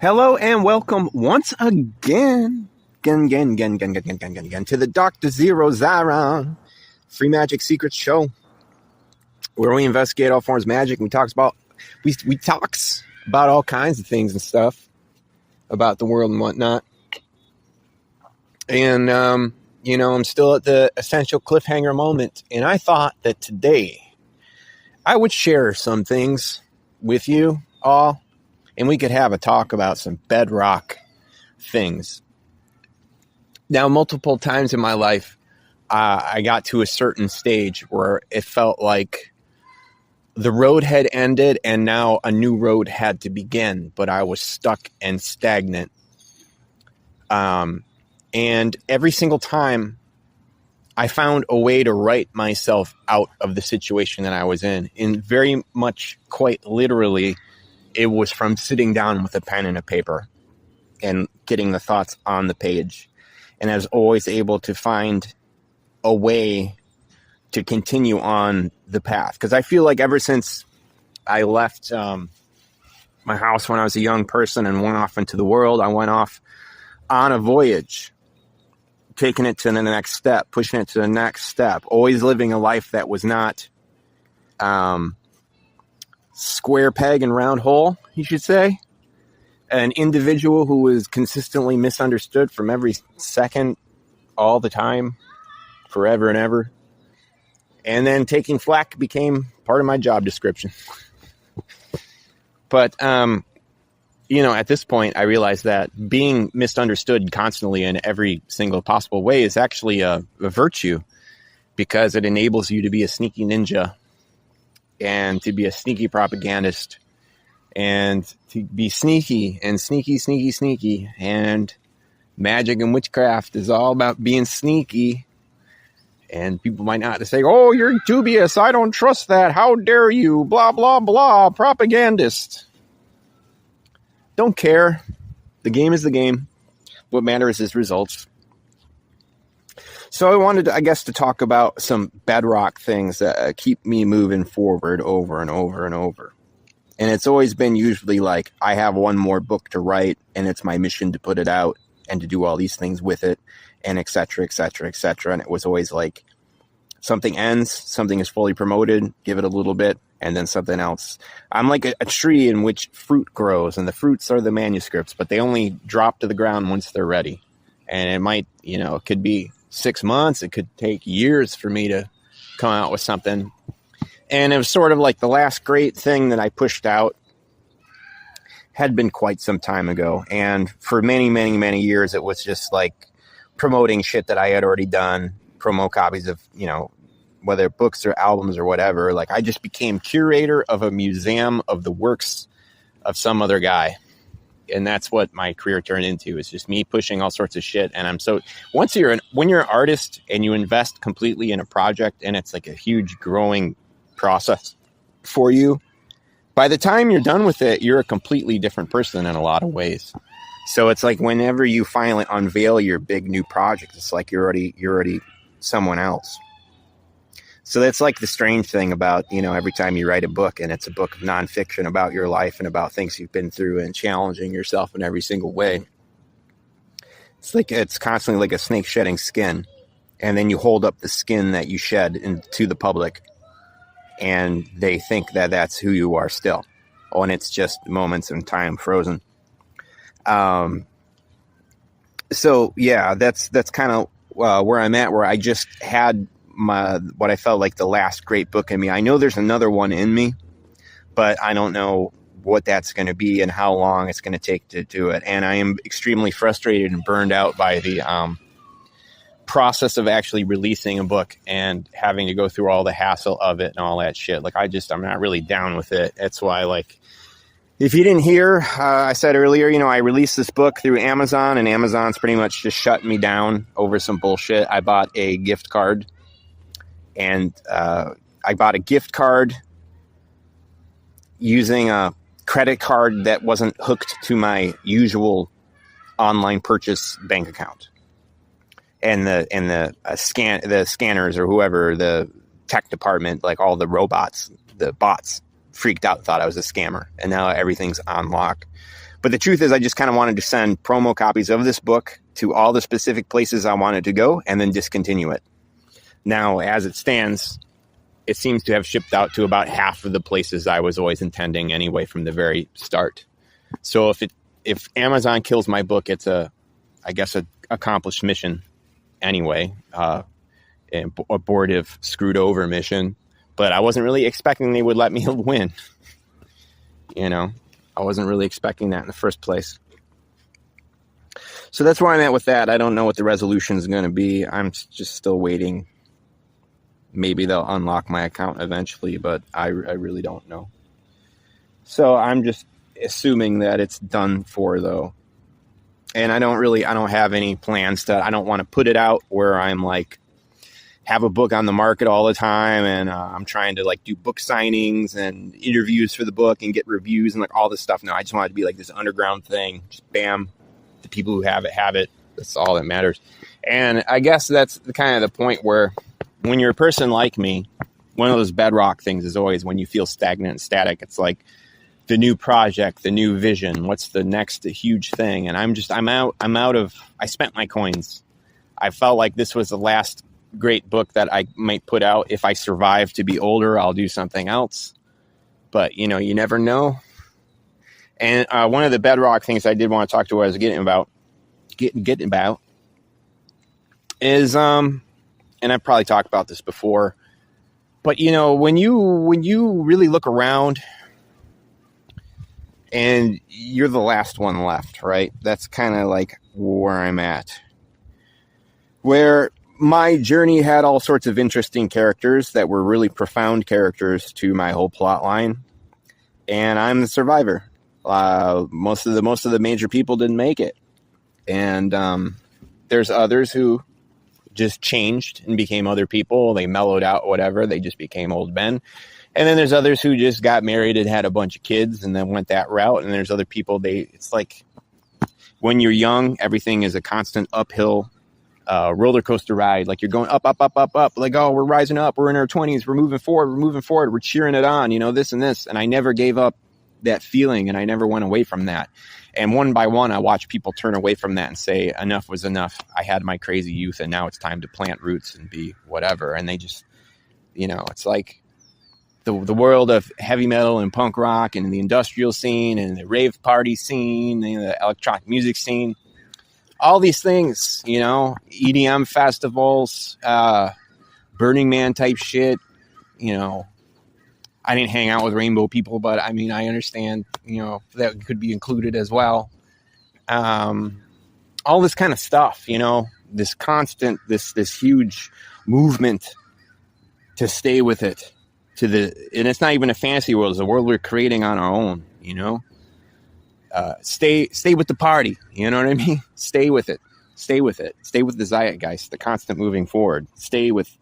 Hello and welcome once again to the Dr. Zeero Xiron Free Magic Secrets Show, where we investigate all forms of magic. And we talks about all kinds of things and stuff about the world and whatnot. And I'm still at the essential cliffhanger moment, and I thought that today I would share some things with you all, and we could have a talk about some bedrock things. Now, multiple times in my life, I got to a certain stage where it felt like the road had ended and now a new road had to begin, but I was stuck and stagnant. And every single time I found a way to write myself out of the situation that I was in. And very much, quite literally, it was from sitting down with a pen and a paper and getting the thoughts on the page. And I was always able to find a way to continue on the path. Because I feel like ever since I left my house when I was a young person and went off into the world, I went off on a voyage, taking it to the next step, pushing it to the next step, always living a life that was not square peg and round hole, you should say. An individual who was consistently misunderstood from every second, all the time, forever and ever. And then taking flack became part of my job description. But, at this point, I realized that being misunderstood constantly in every single possible way is actually a virtue, because it enables you to be a sneaky ninja and to be a sneaky propagandist and to be sneaky and sneaky. And magic and witchcraft is all about being sneaky. And people might not say, "Oh, you're dubious. I don't trust that. How dare you? Blah, blah, blah. Propagandist." Don't care. The game is the game. What matters is results. So I wanted, to talk about some bedrock things that keep me moving forward over and over and over. And it's always been usually like, I have one more book to write, and it's my mission to put it out and to do all these things with it, and et cetera, et cetera, et cetera. And it was always like, something ends, something is fully promoted, give it a little bit, and then something else. I'm like a tree in which fruit grows, and the fruits are the manuscripts, but they only drop to the ground once they're ready. And it might, it could be 6 months, it could take years for me to come out with something. And it was sort of like the last great thing that I pushed out had been quite some time ago. And for many, many, many years, it was just like promoting shit that I had already done, promo copies of, whether books or albums or whatever. Like, I just became curator of a museum of the works of some other guy. And that's what my career turned into, is just me pushing all sorts of shit. And when you're an artist and you invest completely in a project, and it's like a huge growing process for you, by the time you're done with it, you're a completely different person in a lot of ways. So it's like whenever you finally unveil your big new project, it's like you're already someone else. So that's like the strange thing about, every time you write a book, and it's a book of nonfiction about your life and about things you've been through and challenging yourself in every single way. It's like, it's constantly like a snake shedding skin. And then you hold up the skin that you shed to the public, and they think that that's who you are still. Oh, and it's just moments in time frozen. So yeah, that's kind of where I'm at, where I just had what I felt like the last great book in me. I know there's another one in me, but I don't know what that's going to be and how long it's going to take to do it. And I am extremely frustrated and burned out by the process of actually releasing a book and having to go through all the hassle of it and all that shit. Like, I'm not really down with it. That's why, like, if you didn't hear, I said earlier, I released this book through Amazon, and Amazon's pretty much just shut me down over some bullshit. I bought a gift card, and I bought a gift card using a credit card that wasn't hooked to my usual online purchase bank account. And the scanners, or whoever, the tech department, like all the robots, the bots, freaked out, thought I was a scammer, and now everything's on lock. But the truth is, I just kind of wanted to send promo copies of this book to all the specific places I wanted to go and then discontinue it. Now, as it stands, it seems to have shipped out to about half of the places I was always intending anyway from the very start. So if Amazon kills my book, it's a accomplished mission anyway, an abortive, screwed over mission. But I wasn't really expecting they would let me win. I wasn't really expecting that in the first place. So that's where I'm at with that. I don't know what the resolution is going to be. I'm just still waiting. Maybe they'll unlock my account eventually, but I really don't know. So I'm just assuming that it's done for, though. And I don't have any plans I don't want to put it out where I'm like, have a book on the market all the time. And I'm trying to like do book signings and interviews for the book and get reviews and like all this stuff. No, I just want it to be like this underground thing. Just bam, the people who have it. That's all that matters. And I guess that's the kind of the point where when you're a person like me, one of those bedrock things is always when you feel stagnant and static, it's like the new project, the new vision, what's the next huge thing? And I spent my coins. I felt like this was the last great book that I might put out. If I survive to be older, I'll do something else. But, you never know. And one of the bedrock things I did want to talk to, what I was getting about is, and I've probably talked about this before, but, when you really look around and you're the last one left, right? That's kind of like where I'm at. Where my journey had all sorts of interesting characters that were really profound characters to my whole plot line. And I'm the survivor. Most of the major people didn't make it. And there's others who just changed and became other people. They mellowed out, whatever. They just became old men. And then there's others who just got married and had a bunch of kids and then went that route. And there's other people, it's like when you're young, everything is a constant uphill roller coaster ride. Like you're going up, up, up, up, up. Like, oh, we're rising up. We're in our 20s. We're moving forward. We're cheering it on, this and this. And I never gave up that feeling and I never went away from that. And one by one, I watched people turn away from that and say, enough was enough. I had my crazy youth and now it's time to plant roots and be whatever. And they just, it's like the world of heavy metal and punk rock and the industrial scene and the rave party scene and the electronic music scene. All these things, EDM festivals, Burning Man type shit, I didn't hang out with rainbow people, but I mean, I understand, that could be included as well. All this kind of stuff, this constant, this huge movement to stay with it and it's not even a fantasy world. It's a world we're creating on our own, stay with the party. You know what I mean? Stay with it. Stay with the zeitgeist, the constant moving forward. Stay with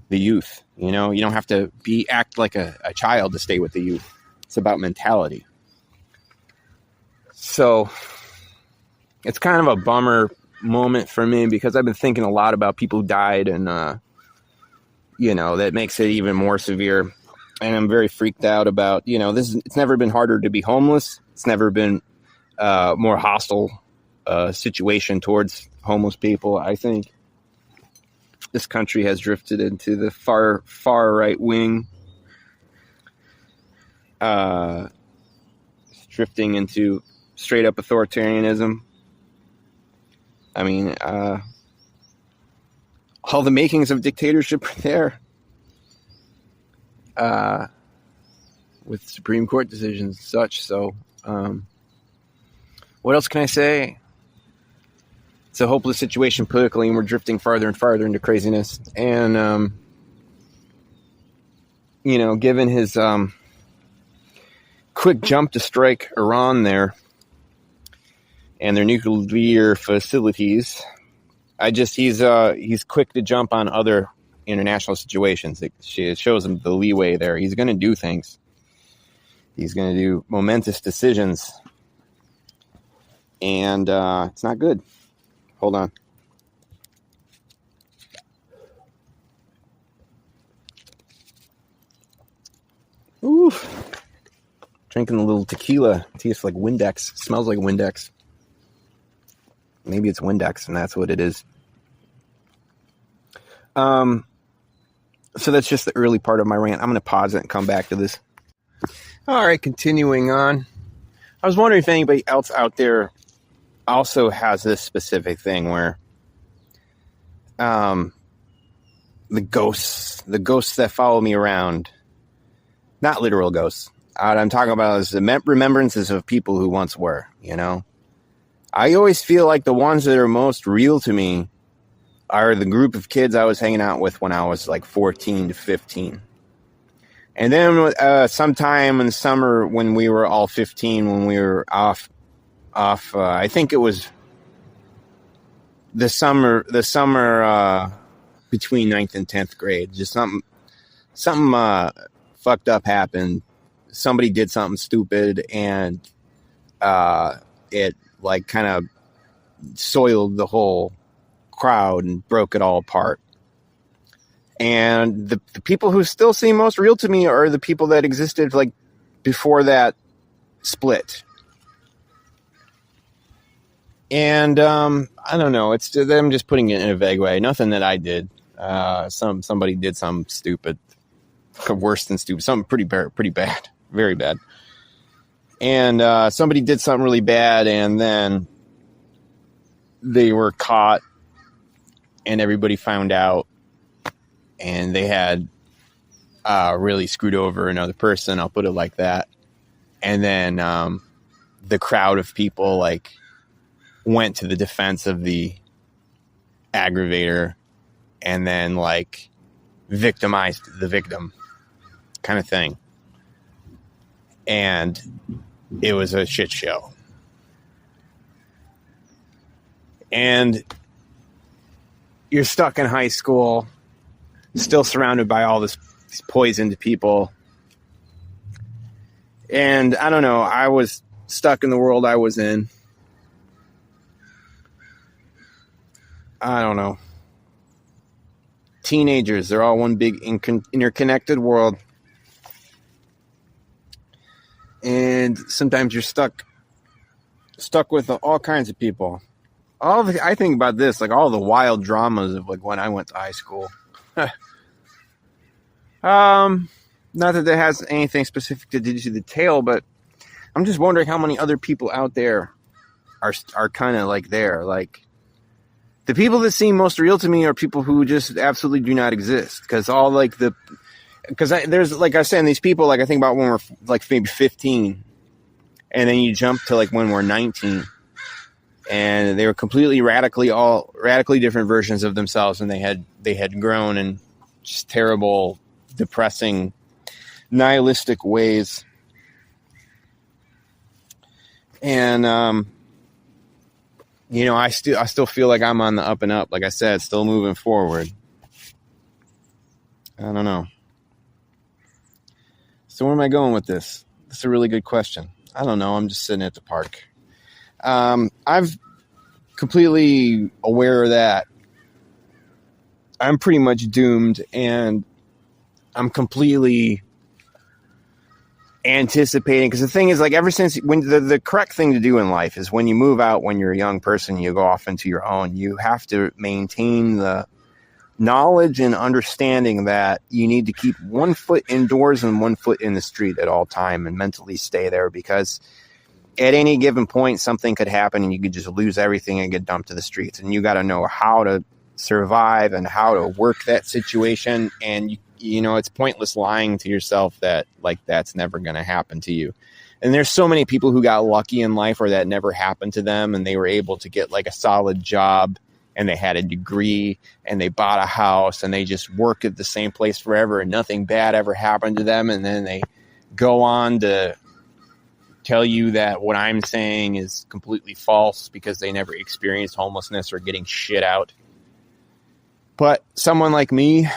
the youth. You don't have to act like a child to stay with the youth. It's about mentality. So it's kind of a bummer moment for me because I've been thinking a lot about people who died and, that makes it even more severe. And I'm very freaked out about, it's never been harder to be homeless. It's never been more hostile situation towards homeless people. I think this country has drifted into the far right wing, drifting into straight up authoritarianism. I mean, all the makings of dictatorship are there. With Supreme Court decisions and such. So, what else can I say? It's a hopeless situation politically, and we're drifting farther and farther into craziness. And, given his quick jump to strike Iran there and their nuclear facilities, he's quick to jump on other international situations. It shows him the leeway there. He's going to do things. He's going to do momentous decisions. And it's not good. Hold on. Oof. Drinking a little tequila. It tastes like Windex. It smells like Windex. Maybe it's Windex, and that's what it is. So that's just the early part of my rant. I'm going to pause it and come back to this. All right, continuing on. I was wondering if anybody else out there also has this specific thing where the ghosts that follow me around, not literal ghosts. What I'm talking about is the remembrances of people who once were, you know. I always feel like the ones that are most real to me are the group of kids I was hanging out with when I was like 14 to 15. And then sometime in the summer when we were all 15, when we were off, I think it was the summer between 9th and 10th grade. Just something fucked up happened. Somebody did something stupid, and it like kind of soiled the whole crowd and broke it all apart. And the people who still seem most real to me are the people that existed like before that split. And I don't know. It's just, I'm just putting it in a vague way. Nothing that I did. Somebody did something stupid, worse than stupid. Something pretty bad, very bad. And somebody did something really bad, and then they were caught, and everybody found out. And they had really screwed over another person. I'll put it like that. And then the crowd of people like went to the defense of the aggravator, and then like victimized the victim, kind of thing. And it was a shit show. And you're stuck in high school, still surrounded by all these poisoned people. And I don't know, I was stuck in the world I was in. I don't know. Teenagers, they're all one big interconnected world. And sometimes you're stuck with all kinds of people. I think about this, like all the wild dramas of like when I went to high school. Not that that has anything specific to do to the tale, but I'm just wondering how many other people out there are kind of like there. Like the people that seem most real to me are people who just absolutely do not exist. Because there's like I was saying, these people, like I think about when we're like maybe 15, and then you jump to like when we're 19, and they were radically different versions of themselves, and they had grown in just terrible, depressing, nihilistic ways. And you know, I still feel like I'm on the up and up. Like I said, still moving forward. I don't know. So where am I going with this? That's a really good question. I don't know. I'm just sitting at the park. I've completely aware that I'm pretty much doomed, and I'm completely anticipating, because the thing is, like, ever since when the correct thing to do in life is when you move out, when you're a young person, you go off into your own, you have to maintain the knowledge and understanding that you need to keep one foot indoors and one foot in the street at all time, and mentally stay there, because at any given point something could happen and you could just lose everything and get dumped to the streets. And you got to know how to survive and how to work that situation. And you know, it's pointless lying to yourself that like that's never going to happen to you. And there's so many people who got lucky in life or that never happened to them, and they were able to get like a solid job, and they had a degree, and they bought a house, and they just worked at the same place forever, and nothing bad ever happened to them. And then they go on to tell you that what I'm saying is completely false because they never experienced homelessness or getting shit out. But someone like me,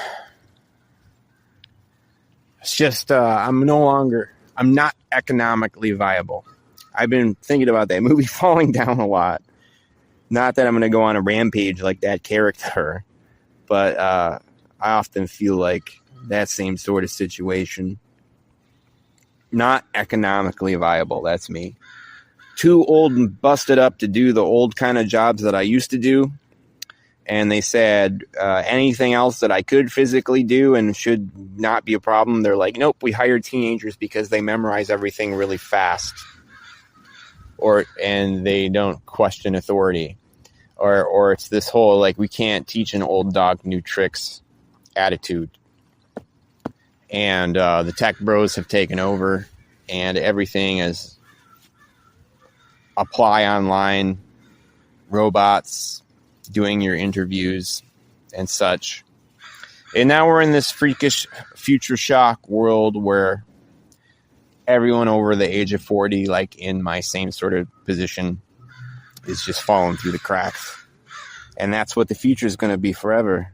it's just, I'm not economically viable. I've been thinking about that movie Falling Down a lot. Not that I'm going to go on a rampage like that character, but I often feel like that same sort of situation. not economically viable. That's me. Too old and busted up to do the old kind of jobs that I used to do. And they said anything else that I could physically do and should not be a problem. They're like, nope, we hire teenagers because they memorize everything really fast, and they don't question authority, or it's this whole like we can't teach an old dog new tricks attitude. And the tech bros have taken over, and everything is apply online, robots doing your interviews and such. And now we're in this freakish future shock world where everyone over the age of 40, like in my same sort of position, is just falling through the cracks. And that's what the future is going to be forever.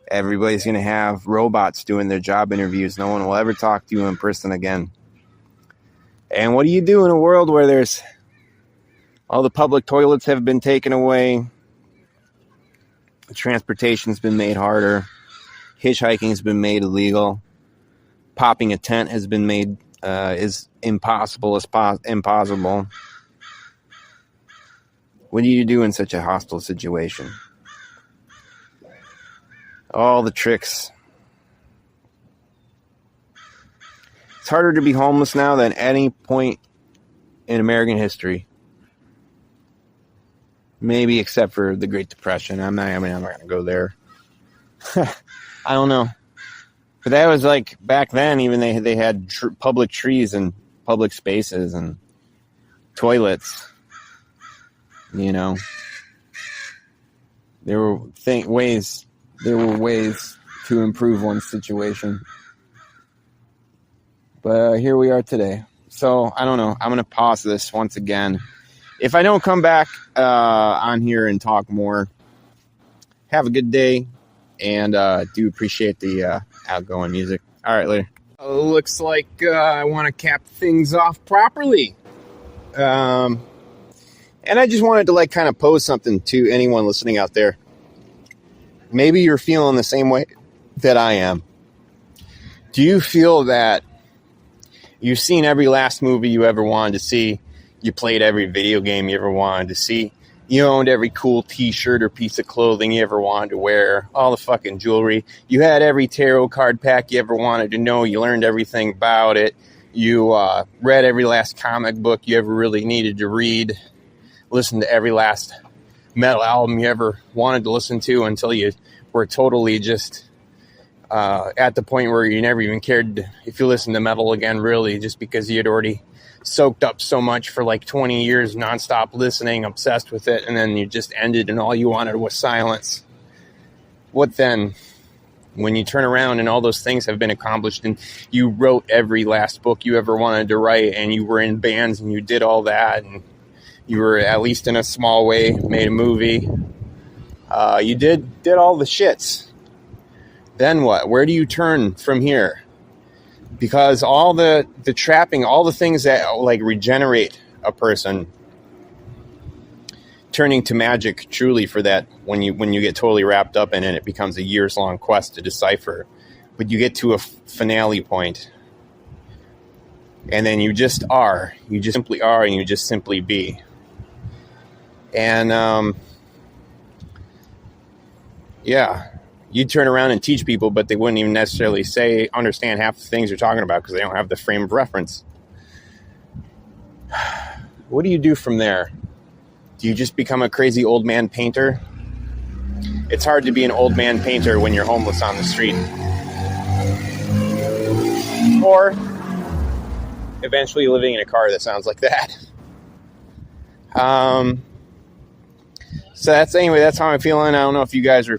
Everybody's going to have robots doing their job interviews. No one will ever talk to you in person again. And what do you do in a world where there's all the public toilets have been taken away? Transportation's been made harder. Hitchhiking's been made illegal. Popping a tent has been made is impossible. Impossible. What do you do in such a hostile situation? All the tricks. It's harder to be homeless now than any point in American history. Maybe except for the Great Depression. I'm not going to go there. I don't know. But that was like back then, even they had public trees and public spaces and toilets. You know, there were ways to improve one's situation. But here we are today. So I don't know. I'm going to pause this once again. If I don't come back on here and talk more, have a good day, and do appreciate the outgoing music. All right, later. Looks like I want to cap things off properly. And I just wanted to kind of pose something to anyone listening out there. Maybe you're feeling the same way that I am. Do you feel that you've seen every last movie you ever wanted to see? You played every video game you ever wanted to see. You owned every cool t-shirt or piece of clothing you ever wanted to wear. All the fucking jewelry. You had every tarot card pack you ever wanted to know. You learned everything about it. You read every last comic book you ever really needed to read. Listened to every last metal album you ever wanted to listen to until you were totally just at the point where you never even cared if you listened to metal again, really, just because you had already soaked up so much for 20 years nonstop listening, obsessed with it, and then you just ended and all you wanted was silence. What then? When you turn around and all those things have been accomplished and you wrote every last book you ever wanted to write and you were in bands and you did all that and you were, at least in a small way, made a movie. You did all the shits. Then what? Where do you turn from here? Because all the trapping, all the things that regenerate a person, turning to magic truly for that, when you get totally wrapped up in it, it becomes a years-long quest to decipher. But you get to a finale point, and then you just are. You just simply are, and you just simply be. And yeah. You turn around and teach people, but they wouldn't even necessarily understand half the things you're talking about because they don't have the frame of reference. What do you do from there? Do you just become a crazy old man painter? It's hard to be an old man painter when you're homeless on the street. Or eventually living in a car that sounds like that. So that's how I'm feeling. I don't know if you guys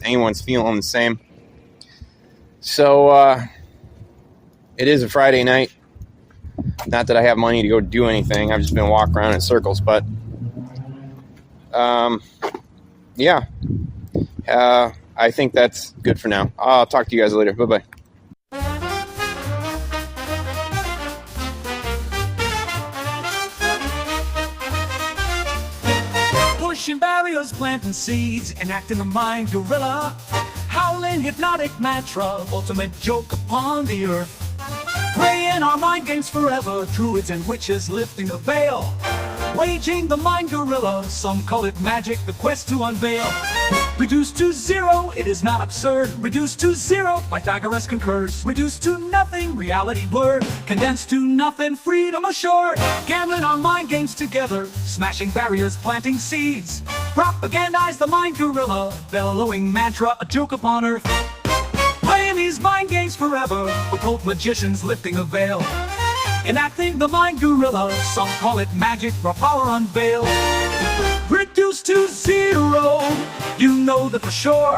anyone's feeling the same. So it is a Friday night. Not that I have money to go do anything. I've just been walking around in circles, but yeah. I think that's good for now. I'll talk to you guys later. Bye-bye. Pushing barriers, planting seeds, enacting the mind gorilla, howling hypnotic mantra, ultimate joke upon the earth. Praying playing our mind games forever. Druids and witches lifting the veil, waging the mind gorilla. Some call it magic, the quest to unveil. Reduced to zero, it is not absurd. Reduced to zero, Pythagoras concurs. Reduced to nothing, reality blurred. Condensed to nothing, freedom assured. Gambling our mind games together, smashing barriers, planting seeds. Propagandize the mind gorilla, bellowing mantra, a joke upon earth. Playing these mind games forever, occult magicians lifting a veil. Enacting the mind gorilla, some call it magic, raw power unveiled. Reduced to zero, you know that for sure.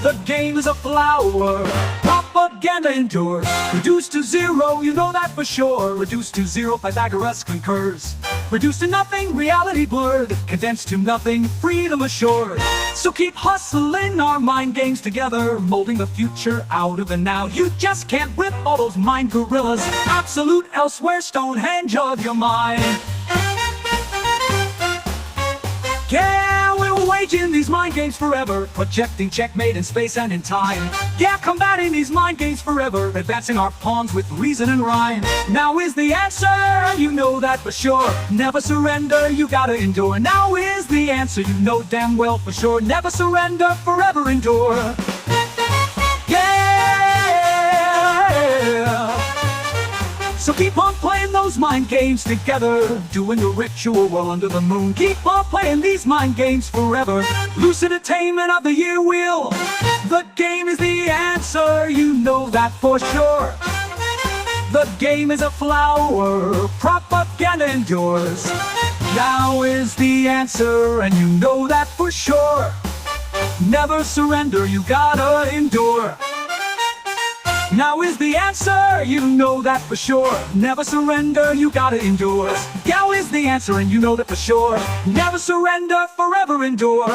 The game is a flower, propaganda endures. Reduced to zero, you know that for sure. Reduced to zero, Pythagoras concurs. Reduced to nothing, reality blurred. Condensed to nothing, freedom assured. So keep hustling our mind games together, molding the future out of the now. You just can't whip all those mind gorillas. Absolute elsewhere, Stonehenge of your mind. Yeah, we're waging these mind games forever, projecting checkmate in space and in time. Yeah, combating these mind games forever, advancing our pawns with reason and rhyme. Now is the answer, you know that for sure. Never surrender, you gotta endure. Now is the answer, you know damn well for sure. Never surrender, forever endure. Yeah! So keep on playing those mind games together, doing the ritual while under the moon. Keep on playing these mind games forever. Lucid attainment of the year wheel. The game is the answer, you know that for sure. The game is a flower, propaganda endures. Now is the answer, and you know that for sure. Never surrender, you gotta endure. Now is the answer, you know that for sure. Never surrender, you gotta endure. Now is the answer, and you know that for sure. Never surrender, forever endure.